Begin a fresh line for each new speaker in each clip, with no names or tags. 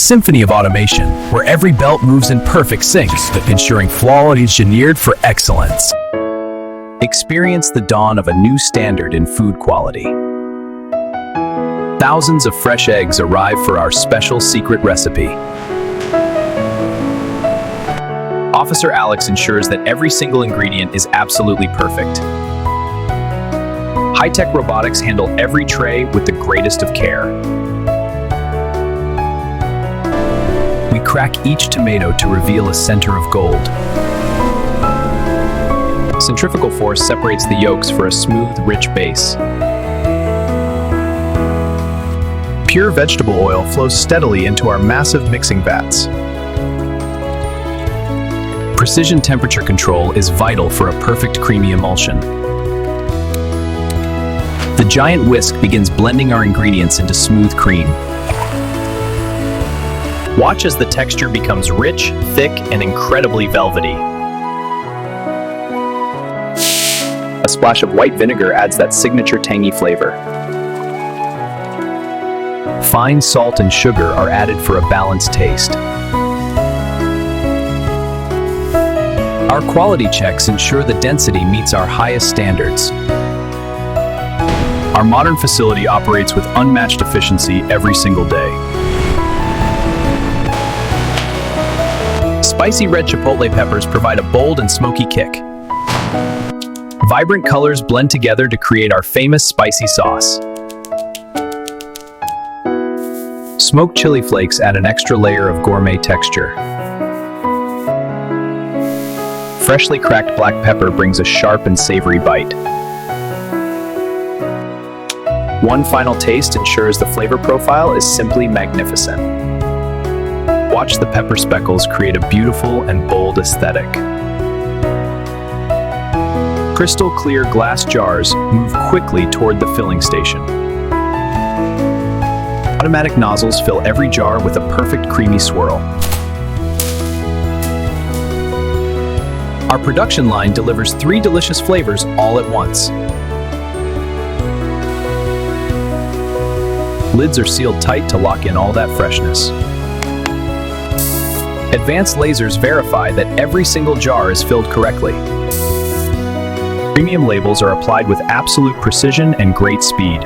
symphony of automation, where every belt moves in perfect sync, ensuring flawless engineered for excellence. Experience the dawn of a new standard in food quality. Thousands of fresh eggs arrive for our special secret recipe. Officer Alex ensures that every single ingredient is absolutely perfect. High-tech robotics handle every tray with the greatest of care. We crack each tomato to reveal a center of gold. Centrifugal force separates the yolks for a smooth, rich base. Pure vegetable oil flows steadily into our massive mixing vats. Precision temperature control is vital for a perfect creamy emulsion. The giant whisk begins blending our ingredients into smooth cream. Watch as the texture becomes rich, thick, and incredibly velvety. A splash of white vinegar adds that signature tangy flavor. Fine salt and sugar are added for a balanced taste. Our quality checks ensure the density meets our highest standards. Our modern facility operates with unmatched efficiency every single day. Spicy red chipotle peppers provide a bold and smoky kick. Vibrant colors blend together to create our famous spicy sauce. Smoked chili flakes add an extra layer of gourmet texture. Freshly cracked black pepper brings a sharp and savory bite. One final taste ensures the flavor profile is simply magnificent. Watch the pepper speckles create a beautiful and bold aesthetic. Crystal clear glass jars move quickly toward the filling station. Automatic nozzles fill every jar with a perfect creamy swirl. Our production line delivers 3 delicious flavors all at once. Lids are sealed tight to lock in all that freshness. Advanced lasers verify that every single jar is filled correctly. Premium labels are applied with absolute precision and great speed.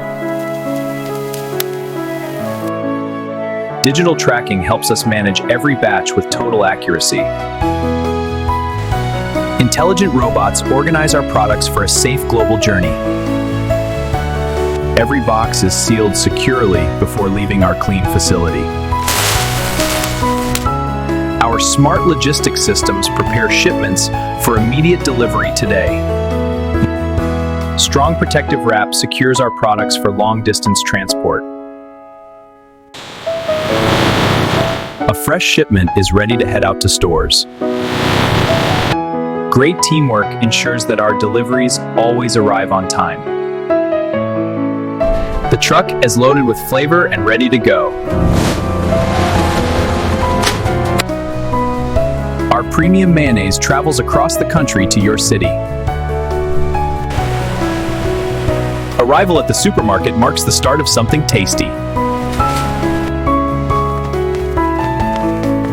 Digital tracking helps us manage every batch with total accuracy. Intelligent robots organize our products for a safe global journey. Every box is sealed securely before leaving our clean facility. Our smart logistics systems prepare shipments for immediate delivery today. Strong protective wrap secures our products for long-distance transport. A fresh shipment is ready to head out to stores. Great teamwork ensures that our deliveries always arrive on time. The truck is loaded with flavor and ready to go. Our premium mayonnaise travels across the country to your city. Arrival at the supermarket marks the start of something tasty.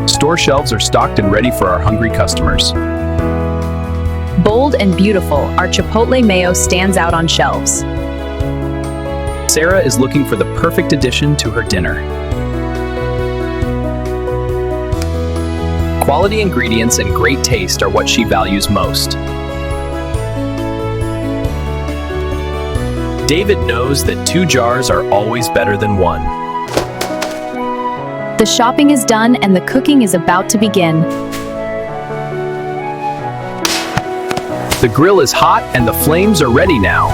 Store shelves are stocked and ready for our hungry customers.
Bold and beautiful, our Chipotle mayo stands out on shelves.
Sarah is looking for the perfect addition to her dinner. Quality ingredients and great taste are what she values most. David knows that 2 jars are always better than 1.
The shopping is done and the cooking is about to begin.
The grill is hot and the flames are ready now.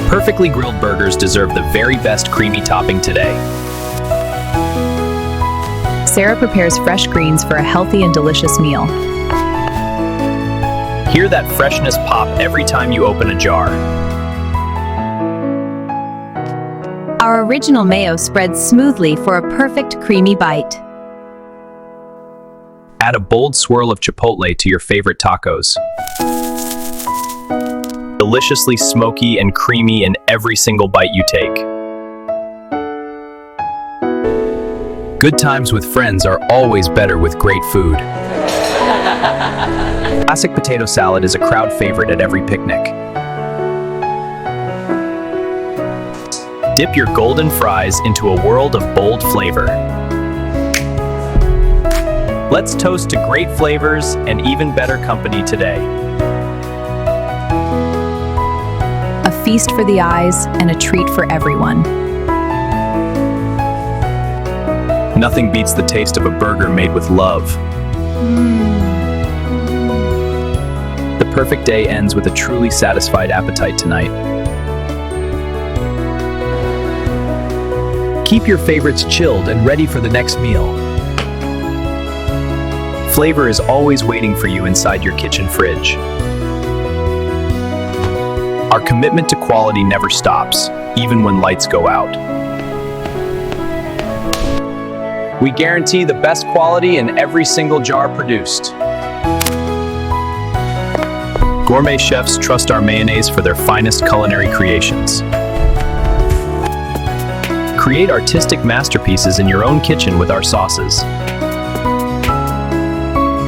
Perfectly grilled burgers deserve the very best creamy topping today.
Sarah prepares fresh greens for a healthy and delicious meal.
Hear that freshness pop every time you open a jar.
Our original mayo spreads smoothly for a perfect creamy bite.
Add a bold swirl of Chipotle to your favorite tacos. Deliciously smoky and creamy in every single bite you take. Good times with friends are always better with great food. Classic potato salad is a crowd favorite at every picnic. Dip your golden fries into a world of bold flavor. Let's toast to great flavors and even better company today.
A feast for the eyes and a treat for everyone.
Nothing beats the taste of a burger made with love. The perfect day ends with a truly satisfied appetite tonight. Keep your favorites chilled and ready for the next meal. Flavor is always waiting for you inside your kitchen fridge. Our commitment to quality never stops, even when lights go out. We guarantee the best quality in every single jar produced. Gourmet chefs trust our mayonnaise for their finest culinary creations. Create artistic masterpieces in your own kitchen with our sauces.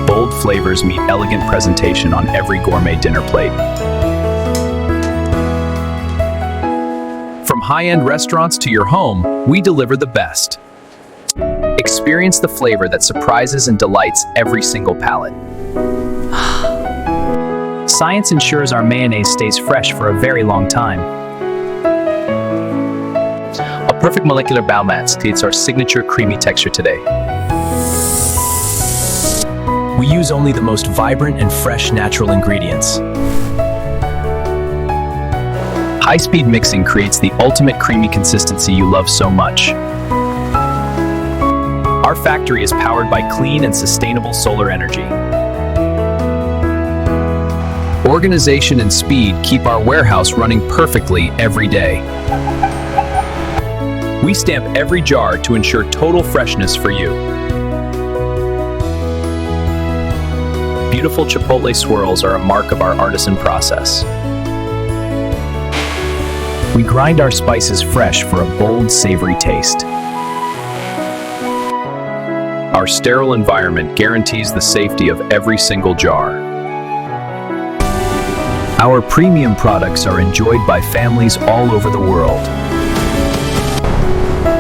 Bold flavors meet elegant presentation on every gourmet dinner plate. From high-end restaurants to your home, we deliver the best. Experience the flavor that surprises and delights every single palate. Science ensures our mayonnaise stays fresh for a very long time. A perfect molecular balance creates our signature creamy texture today. We use only the most vibrant and fresh natural ingredients. High-speed mixing creates the ultimate creamy consistency you love so much. Our factory is powered by clean and sustainable solar energy. Organization and speed keep our warehouse running perfectly every day. We stamp every jar to ensure total freshness for you. Beautiful Chipotle swirls are a mark of our artisan process. We grind our spices fresh for a bold, savory taste. Our sterile environment guarantees the safety of every single jar. Our premium products are enjoyed by families all over the world.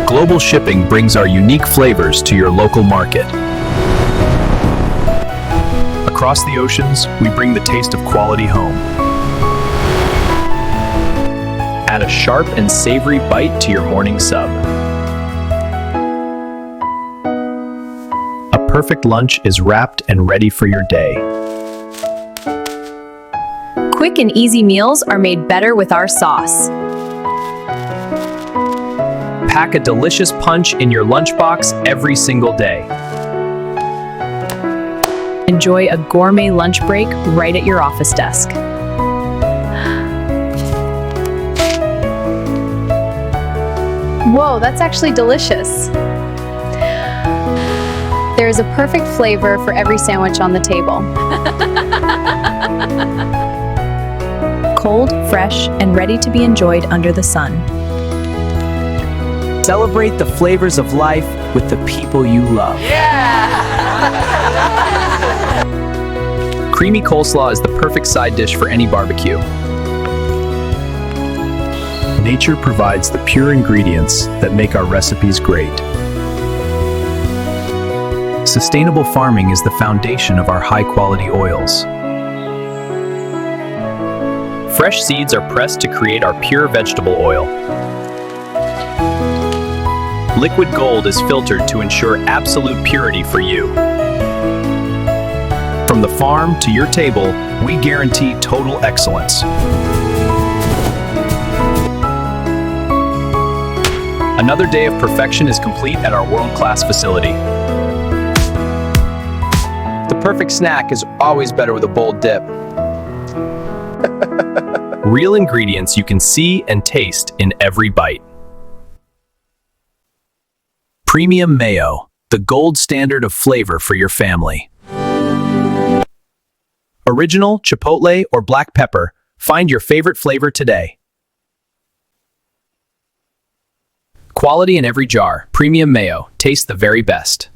Global shipping brings our unique flavors to your local market. Across the oceans, we bring the taste of quality home. Add a sharp and savory bite to your morning sub. A perfect lunch is wrapped and ready for your day.
Quick and easy meals are made better with our sauce.
Pack a delicious punch in your lunchbox every single day.
Enjoy a gourmet lunch break right at your office desk. Whoa, that's actually delicious. There is a perfect flavor for every sandwich on the table. Cold, fresh, and ready to be enjoyed under the sun.
Celebrate the flavors of life with the people you love. Creamy coleslaw is the perfect side dish for any barbecue. Nature provides the pure ingredients that make our recipes great. Sustainable farming is the foundation of our high-quality oils. Fresh seeds are pressed to create our pure vegetable oil. Liquid gold is filtered to ensure absolute purity for you. From the farm to your table, we guarantee total excellence. Another day of perfection is complete at our world-class facility. The perfect snack is always better with a bold dip. Real ingredients you can see and taste in every bite. Premium Mayo, the gold standard of flavor for your family. Original, Chipotle, or black pepper, find your favorite flavor today. Quality in every jar. Premium Mayo. Taste the very best.